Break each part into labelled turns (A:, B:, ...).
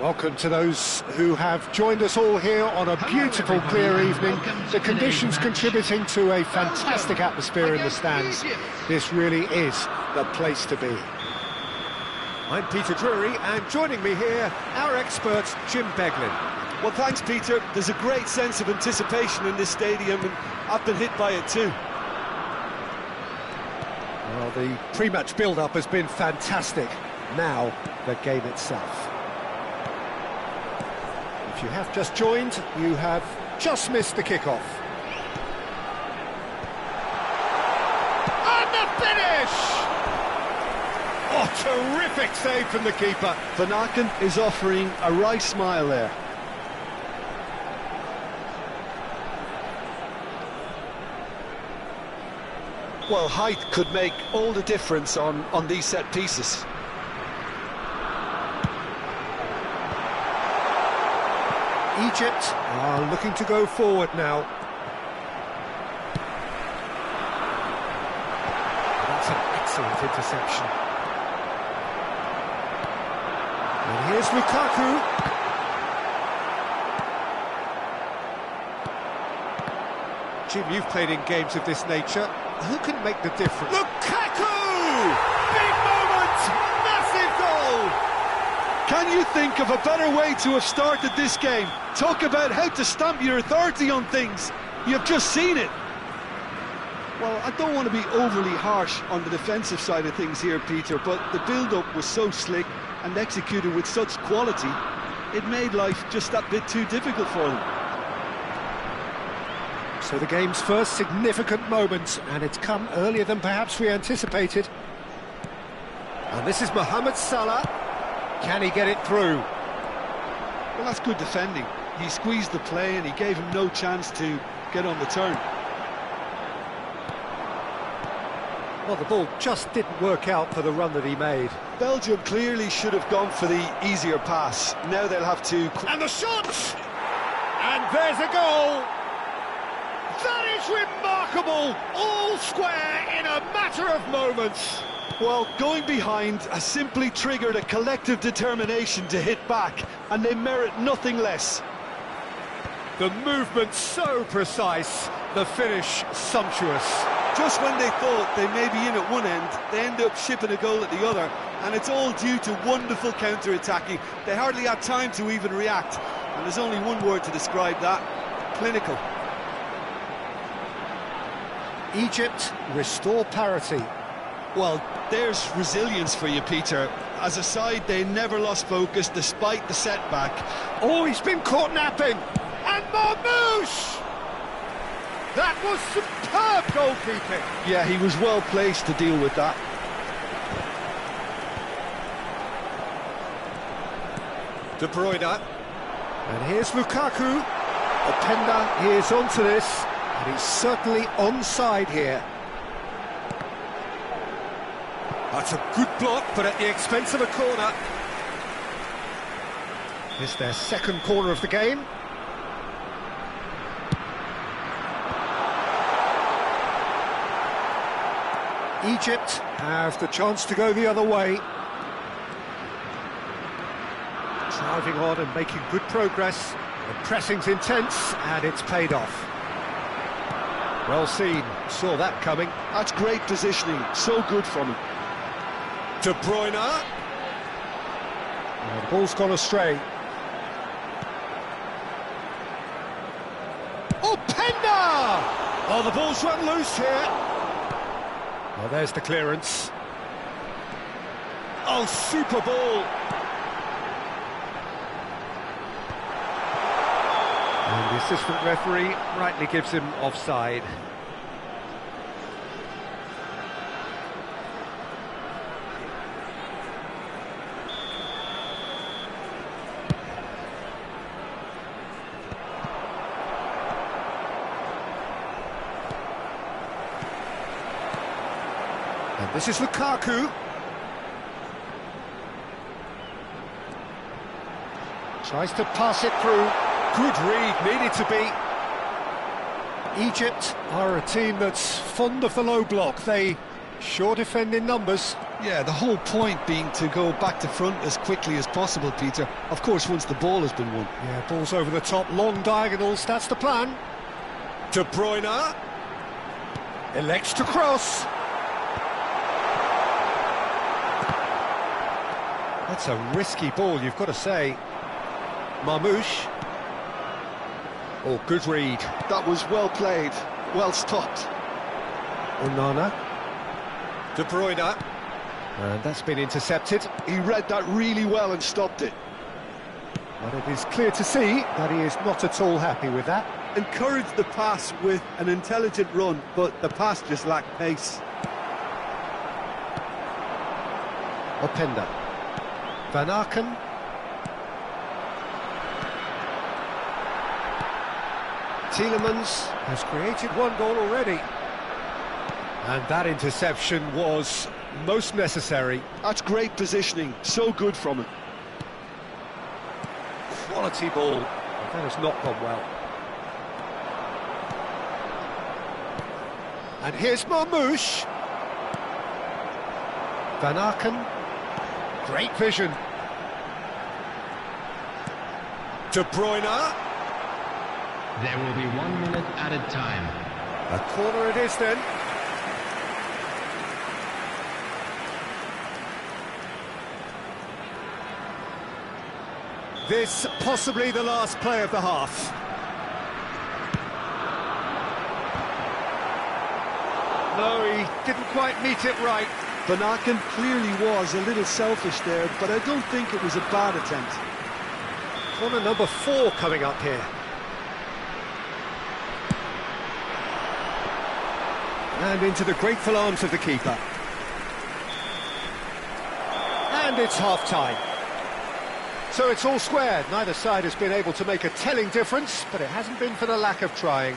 A: Welcome to those who have joined us all here on a beautiful, clear evening. The conditions contributing to a fantastic atmosphere in the stands. This really is the place to be. I'm Peter Drury, and joining me here, our expert, Jim Beglin.
B: Well, thanks, Peter. There's a great sense of anticipation in this stadium, and I've been hit by it too.
A: Well, the pre-match build-up has been fantastic. Now, the game itself. If you have just joined, you have just missed the kickoff. And the finish! Oh, terrific save from the keeper.
B: Van Aken is offering a wry smile there. Well, height could make all the difference on these set pieces.
A: Egypt are looking to go forward now. That's an excellent interception. And here's Lukaku. Jim, you've played in games of this nature. Who can make the difference? Lukaku! Big moment! Massive goal!
B: Can you think of a better way to have started this game? Talk about how to stamp your authority on things. You've just seen it. Well, I don't want to be overly harsh on the defensive side of things here, Peter, but the build-up was so slick and executed with such quality, it made life just that bit too difficult for them.
A: So the game's first significant moment, and it's come earlier than perhaps we anticipated. And this is Mohamed Salah. Can he get it through?
B: Well, that's good defending. He squeezed the play and he gave him no chance to get on the turn.
A: Well, the ball just didn't work out for the run that he made.
B: Belgium clearly should have gone for the easier pass. Now they'll have to...
A: And the shot! And there's a goal! That is remarkable! All square in a matter of moments.
B: Well, going behind has simply triggered a collective determination to hit back, and they merit nothing less.
A: The movement so precise, the finish sumptuous.
B: Just when they thought they may be in at one end, they end up shipping a goal at the other, and it's all due to wonderful counter-attacking. They hardly had time to even react, and there's only one word to describe that: clinical.
A: Egypt restore parity.
B: Well, there's resilience for you, Peter. As a side, they never lost focus despite the setback.
A: Oh, he's been caught napping! And Marmoush! That was superb goalkeeping!
B: Yeah, he was well placed to deal with that.
A: De Bruyne. And here's Lukaku. Openda is onto this, and he's certainly onside here. That's a good block, but at the expense of a corner. It's their second corner of the game. Egypt have the chance to go the other way. Driving on and making good progress. The pressing's intense, and it's paid off. Well seen, saw that coming.
B: That's great positioning, so good from him.
A: De Bruyne. Oh, the ball's gone astray. Openda! Oh, the ball's run loose here. Well, there's the clearance. Oh, super ball. And the assistant referee rightly gives him offside. And this is Lukaku. Tries to pass it through. Good read, needed to be. Egypt are a team that's fond of the low block. They Sure defending numbers.
B: Yeah, the whole point being to go back to front as quickly as possible, Peter. Of course, once the ball has been won.
A: Yeah, ball's over the top, long diagonals, that's the plan. De Bruyne. Elects to cross. That's a risky ball, you've got to say. Marmoush. Oh, good read.
B: That was well played, well stopped.
A: Onana. De Bruyne. And that's been intercepted.
B: He read that really well and stopped it.
A: But it is clear to see that he is not at all happy with that.
C: Encouraged the pass with an intelligent run, but the pass just lacked pace.
A: Openda. Van Aken. Tielemans has created one goal already. And that interception was most necessary.
B: That's great positioning, so good from him.
A: Quality ball. That has not gone well. And here's Marmoush. Van Aken. Great vision. De Bruyne.
D: There will be 1 minute added time.
A: A corner it is then. This possibly the last play of the half. No, he didn't quite meet it right.
B: Van Aken clearly was a little selfish there, but I don't think it was a bad attempt.
A: Corner number 4 coming up here. And into the grateful arms of the keeper. And it's half-time. So it's all squared. Neither side has been able to make a telling difference, but it hasn't been for the lack of trying.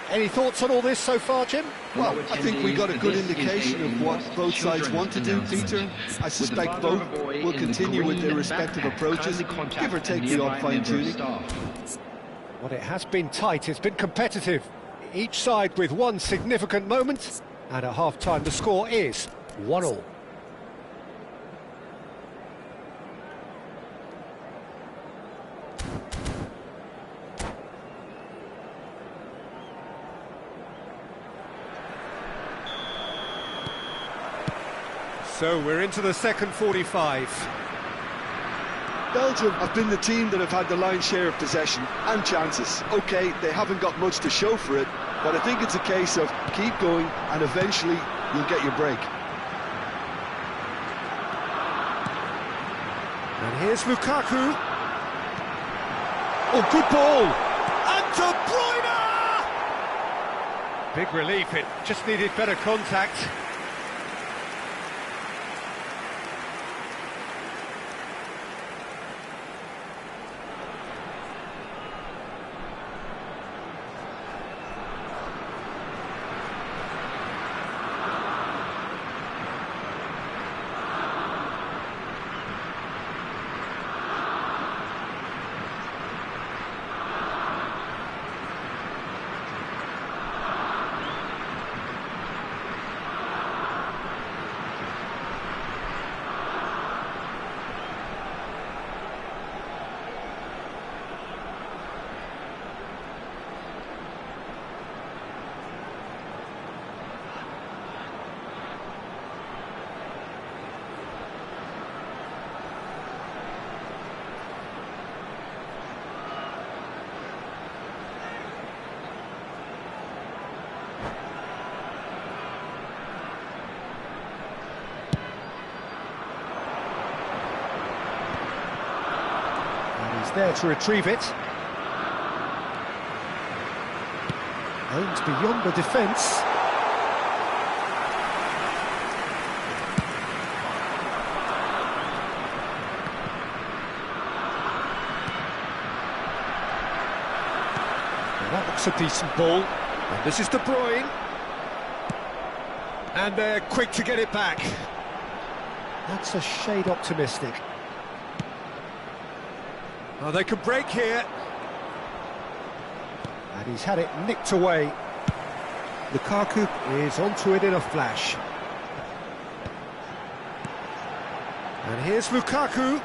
A: Any thoughts on all this so far, Jim?
B: Well, I think we got a good indication of what both sides want to do, Peter. I suspect both will continue with their respective approaches, give or take the odd fine-tuning.
A: Well, it has been tight, it's been competitive. Each side with one significant moment, and at half-time the score is 1-1. So we're into the second 45.
B: Belgium have been the team that have had the lion's share of possession and chances. OK, they haven't got much to show for it, but I think it's a case of keep going and eventually you'll get your break.
A: And here's Lukaku. Oh, good ball! And De Bruyne! Big relief, it just needed better contact. There to retrieve it. Aims beyond the defence. Well, that looks a decent ball. And this is De Bruyne. And they're quick to get it back. That's a shade optimistic. Oh, they could break here. And he's had it nicked away. Lukaku is onto it in a flash. And here's Lukaku.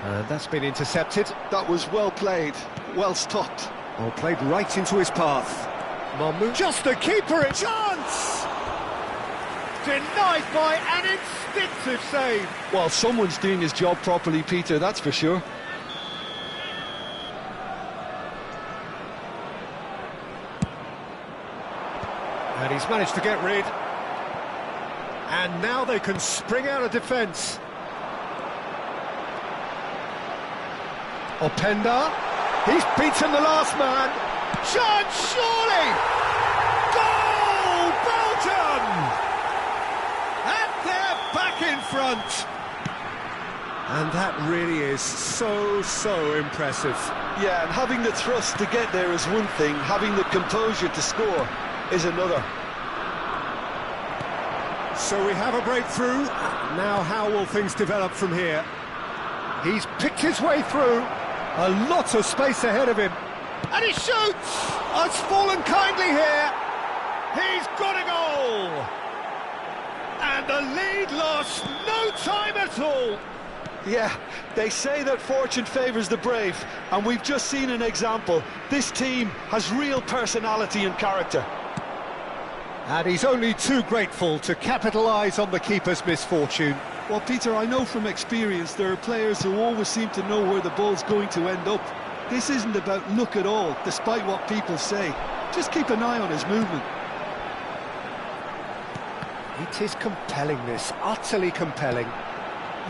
A: And that's been intercepted.
B: That was well played, well stopped.
A: Oh, played right into his path. Mamu, just the keeper, a chance! Denied by an instinctive save.
B: Well, someone's doing his job properly, Peter, that's for sure.
A: And he's managed to get rid. And now they can spring out of defence. Openda, he's beaten the last man. Chance, surely! Goal, Belgium! And they're back in front. And that really is so impressive.
B: Yeah, and having the thrust to get there is one thing, having the composure to score is another.
A: So we have a breakthrough. Now how will things develop from here? He's picked his way through. A lot of space ahead of him. And he shoots! Oh, it's fallen kindly here. He's got a goal! And the lead lost no time at all.
B: Yeah, they say that fortune favours the brave, and we've just seen an example. This team has real personality and character.
A: And he's only too grateful to capitalise on the keeper's misfortune.
B: Well, Peter, I know from experience there are players who always seem to know where the ball's going to end up. This isn't about luck at all, despite what people say. Just keep an eye on his movement.
A: It is compelling, this, utterly compelling.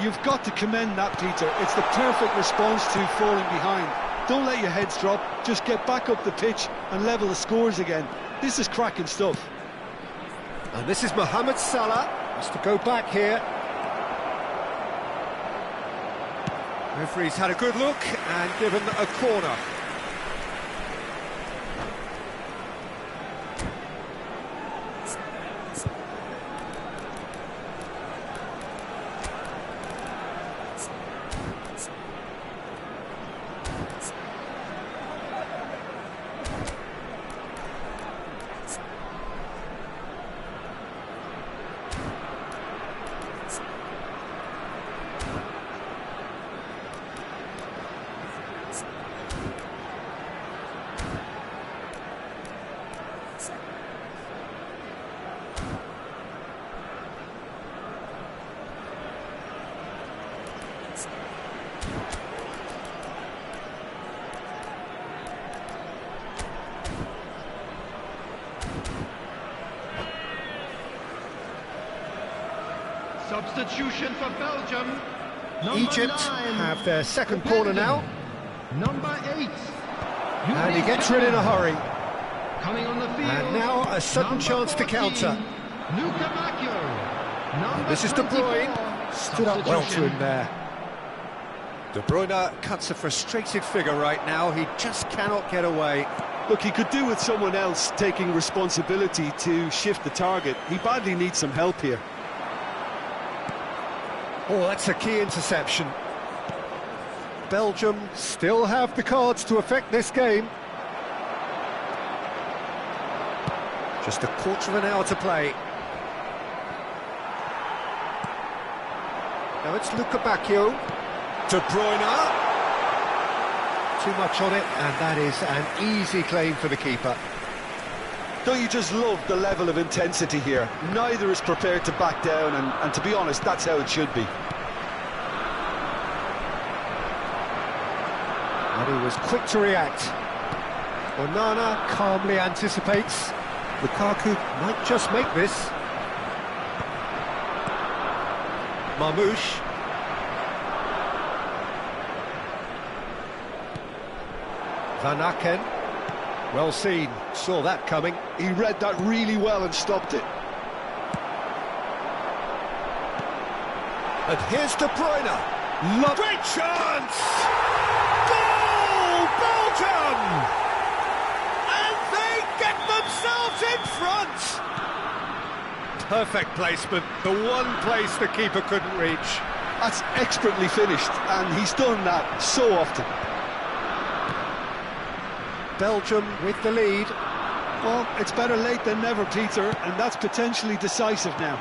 B: You've got to commend that, Peter. It's the perfect response to falling behind. Don't let your heads drop, just get back up the pitch and level the scores again. This is cracking stuff.
A: And this is Mohamed Salah, has to go back here. Referee's had a good look and given a corner.
D: Substitution for Belgium. Number
A: Egypt
D: 9,
A: have their second corner now.
D: Number 8.
A: And he gets rid in a hurry.
D: Coming on the field.
A: And now a sudden
D: number
A: chance to
D: 14,
A: counter.
D: Luka Bacchio. Number
A: This is De
D: 24.
A: Bruyne. Stood up well to
D: Substitution.
A: him there. De Bruyne cuts a frustrated figure right now. He just cannot get away.
B: Look, he could do with someone else taking responsibility to shift the target. He badly needs some help here.
A: Oh, that's a key interception. Belgium still have the cards to affect this game. Just a quarter of an hour to play. Now it's Luka Bacchio. De Bruyne. Too much on it, and that is an easy claim for the keeper.
B: Don't you just love the level of intensity here? Neither is prepared to back down, and to be honest, that's how it should be.
A: And he was quick to react. Onana calmly anticipates. Lukaku might just make this. Marmoush. Van Aken. Well seen, saw that coming.
B: He read that really well and stopped it.
A: And here's De Bruyne. Great chance! Goal, Belgium! And they get themselves in front! Perfect placement, the one place the keeper couldn't reach.
B: That's expertly finished, and he's done that so often.
A: Belgium with the lead.
B: Well, it's better late than never, Peter, and that's potentially decisive now.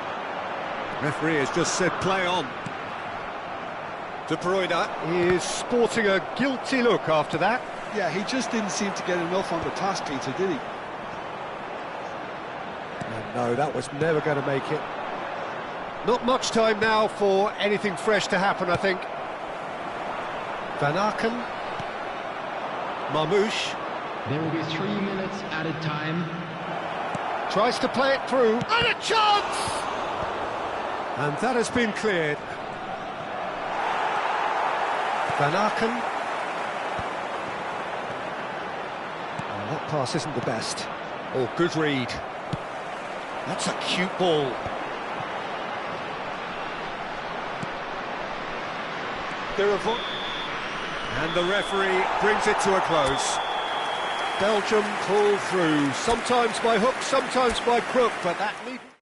C: Referee has just said play on. De Bruyne.
A: He is sporting a guilty look after that.
B: Yeah, he just didn't seem to get enough on the pass, Peter, did he?
A: And no, that was never going to make it. Not much time now for anything fresh to happen, I think. Van Aken. Marmoush.
D: There will be 3 minutes added time.
A: Tries to play it through. And a chance! And that has been cleared. Van Aken. Oh, that pass isn't the best. Oh, good read. That's a cute ball.
C: And the referee brings it to a close.
A: Belgium pull through, sometimes by hook, sometimes by crook, but that needn't...